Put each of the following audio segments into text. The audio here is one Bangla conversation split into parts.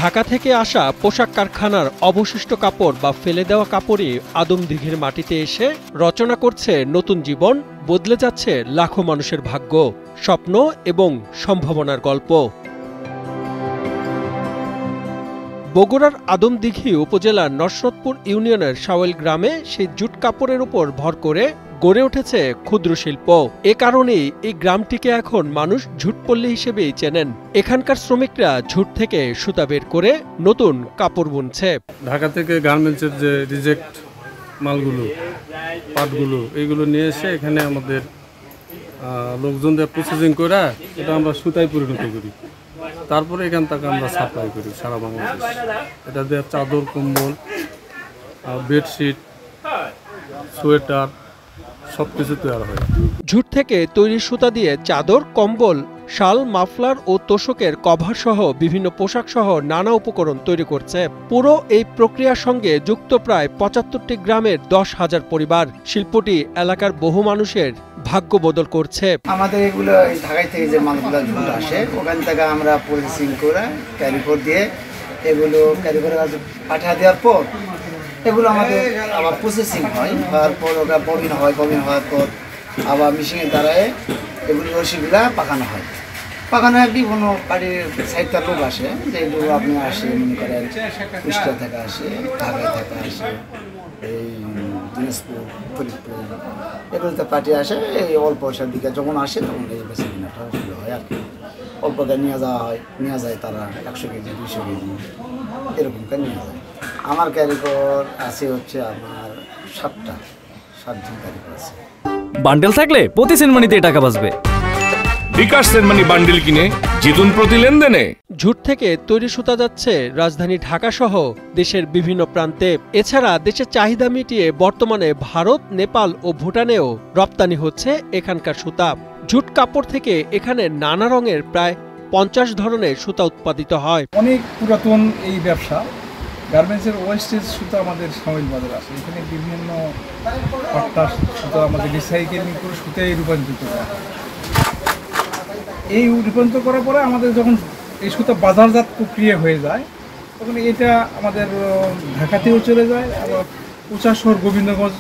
ঢাকা থেকে আসা পোশাক কারখানার অবশিষ্ট কাপড় বা ফেলে দেওয়া কাপড়ই আদমদীঘির মাটিতে এসে রচনা করছে নতুন জীবন, বদলে যাচ্ছে লাখো মানুষের ভাগ্য, স্বপ্ন এবং সম্ভাবনার গল্প। বগুড়ার আদমদীঘি উপজেলার নসরতপুর ইউনিয়নের শাওয়েল গ্রামে সেই জুট কাপড়ের উপর ভর করে গড়ে উঠেছে ক্ষুদ্র শিল্প। এ কারণেই এই গ্রামটিকে এখন মানুষ ঝুটপল্লী হিসেবেই চেনেন। এখানকার শ্রমিকরা ঝুট থেকে সুতা বের করে নতুন কাপড় বুনছে। ঢাকা থেকে গার্মেন্টসের যে রিজেক্ট মালগুলো, পাটগুলো, এইগুলো নিয়ে এসে এখানে আমাদের লোকজনদের প্রসেসিং করে এটা আমরা সুতায় পরিণত করি। তারপরে এখান থেকে আমরা সাপ্লাই করি সারা বাংলাদেশ। এটা দিয়ে চাদর, কম্বল, বেডশিট, সোয়েটার সবকিছু তৈরি হয়। ঝুট থেকে তৈরি সুতা দিয়ে চাদর, কম্বল, শাল, মাফলার ও তোশকের কভার সহ বিভিন্ন পোশাক সহ নানা উপকরণ তৈরি করছে। পুরো এই প্রক্রিয়ার সঙ্গে যুক্ত প্রায় ৭৫টি গ্রামের ১০,০০০ পরিবার। শিল্পটি এলাকার বহু মানুষের ভাগ্য বদল করছে। আমাদের এগুলো ঢাকায় থেকে যে মালগুলো ঝুট আসে ওখান থেকে আমরা প্রসেসিং করে ক্যারিকোড দিয়ে এগুলো ক্যারিকোডের কাছে পাঠিয়ে দেওয়ার পর এগুলো আমাদের আবার প্রসেসিং হয়, হওয়ার পর ওটা ববিন হয়, ববিন হওয়ার পর আবার মেশিনের দ্বারায় এগুলো রশিগুলা পাকানো হয়। পাকানো হয় বিভিন্ন বাড়ির সাইডটার লোক আসে, যেগুলো আপনি আসে মনে করেন কুষ্টিয়া থেকে আসে, ঢাকায় থেকে আসে, এই দিনাজপুর, ফরিদপুর, এগুলোতে পার্টি আসে। এই অল্প পয়সার দিকে যখন আসে তখন এই বেশি কেনাটা শুরু হয় আর কি। অল্প নিয়ে যাওয়া হয়, নিয়ে যায় তারা ১০০ কেজি, ২০০ কেজি এরকম করে নিয়ে যায়। আমার ক্যারিকর আছে হচ্ছে আমার ৭জন ক্যারিকর আছে। বান্ডেল থাকলে প্রতি সেনমানিতে টাকা বাঁচবে। বিকাশ সেনমানি বান্ডেল কিনে জিতুন প্রতি লেনদেনে। ঝুট থেকে তৈরি সুতা যাচ্ছে রাজধানী ঢাকা সহ দেশের বিভিন্ন প্রান্তে। এছাড়া দেশের চাহিদা মিটিয়ে বর্তমানে ভারত, নেপাল ও ভুটানেও রপ্তানি হচ্ছে এখানকার সুতা। ঝুট কাপড় থেকে এখানে নানা রঙের প্রায় ৫০ ধরনের সুতা উৎপাদিত হয়। অনেক পুরাতন এই ব্যবসা। গার্মেন্টসের ওয়েস্টেজ সুতা আমাদের শাওয়েল বাজার আছে। এখানে বিভিন্ন পাট্টা সুতা আমাদের রিসাইকেলিং করে সুতায় রূপান্তরিত করা হয়। এই রূপান্তর করার পরে আমাদের যখন এই সুতা বাজারজাত প্রক্রিয়া হয়ে যায় তখন এটা আমাদের ঢাকাতেও চলে যায়। আবার উঁচা শহর গোবিন্দগঞ্জ,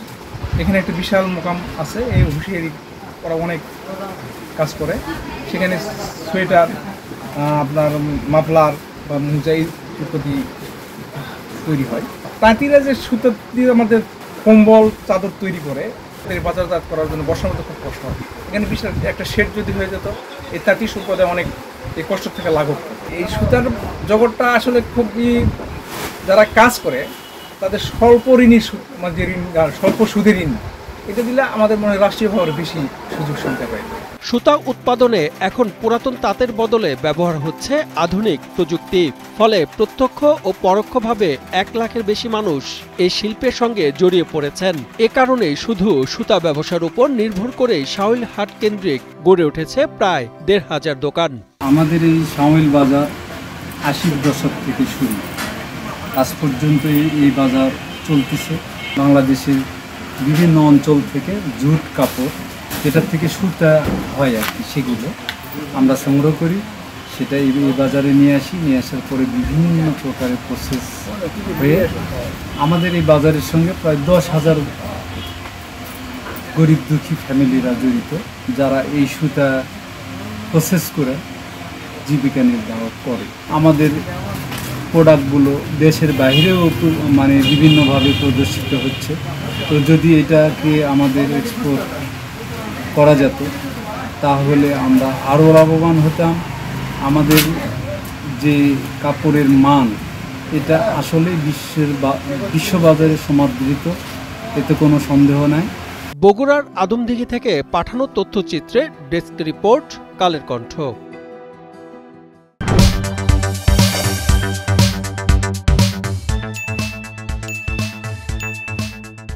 এখানে একটা বিশাল মোকাম আছে, এই হুঁশিয়ারি ওরা অনেক কাজ করে। সেখানে সোয়েটার, আপনার মাফলার বা মোজা ইত্যাদি তৈরি হয়। তাঁতিরা যে সুতা দিয়ে আমাদের কম্বল, চাদর তৈরি করে বাজারজাত করার জন্য বর্ষার মধ্যে খুব কষ্ট হয়। এখানে বিশাল একটা শেড যদি হয়ে যেত এই তাঁতি সম্প্রদায় অনেক এই কষ্ট থেকে লাঘব। এই সুতার জগৎটা আসলে খুবই, যারা কাজ করে তাদের স্বল্প ঋণী যে ঋণ, স্বল্প সুদের ঋণ, এটা দিলে আমাদের মনে হয় রাষ্ট্রীয়ভাবে বেশি সুযোগ সুবিধা পাই। সুতা উৎপাদনে এখন পুরাতন তাঁতের বদলে ব্যবহার হচ্ছে আধুনিক প্রযুক্তি। ফলে প্রত্যক্ষ ও পরোক্ষভাবে ১ লাখের বেশি মানুষ এই শিল্পের সঙ্গে জড়িয়ে পড়েছেন। এ কারণেই শুধু সুতা ব্যবসার উপর নির্ভর করেই শাওয়েল হাট কেন্দ্রিক গড়ে উঠেছে প্রায় ১৫০০ দোকান। আমাদের এই শাওয়েল বাজার ৮০ দশক থেকে শুরু, আজ পর্যন্ত এই বাজার চলতেছে। বাংলাদেশের বিভিন্ন অঞ্চল থেকে জুট কাপড়, যেটার থেকে সুতা হয় আর কি, সেগুলো আমরা সংগ্রহ করি, সেটা এই বাজারে নিয়ে আসি। নিয়ে আসার পরে বিভিন্ন প্রকারের প্রসেস হয়ে আমাদের এই বাজারের সঙ্গে প্রায় ১০,০০০ গরিব দুঃখী ফ্যামিলিরা জড়িত, যারা এই সুতা প্রসেস করে জীবিকা নির্বাহ করে। আমাদের প্রোডাক্টগুলো দেশের বাইরেও মানে বিভিন্নভাবে প্রদর্শিত হচ্ছে। তো যদি এটাকে আমাদের এক্সপোর্ট করা যেত তাহলে আমরা আরও লাভবান হতাম। আমাদের যে কাপড়ের মান, এটা আসলে বিশ্ববাজারে সমাদৃত, এতে কোনো সন্দেহ নাই। বগুড়ার আদমদীঘি থেকে পাঠানো তথ্যচিত্রে ডেস্ক রিপোর্ট, কালের কণ্ঠ।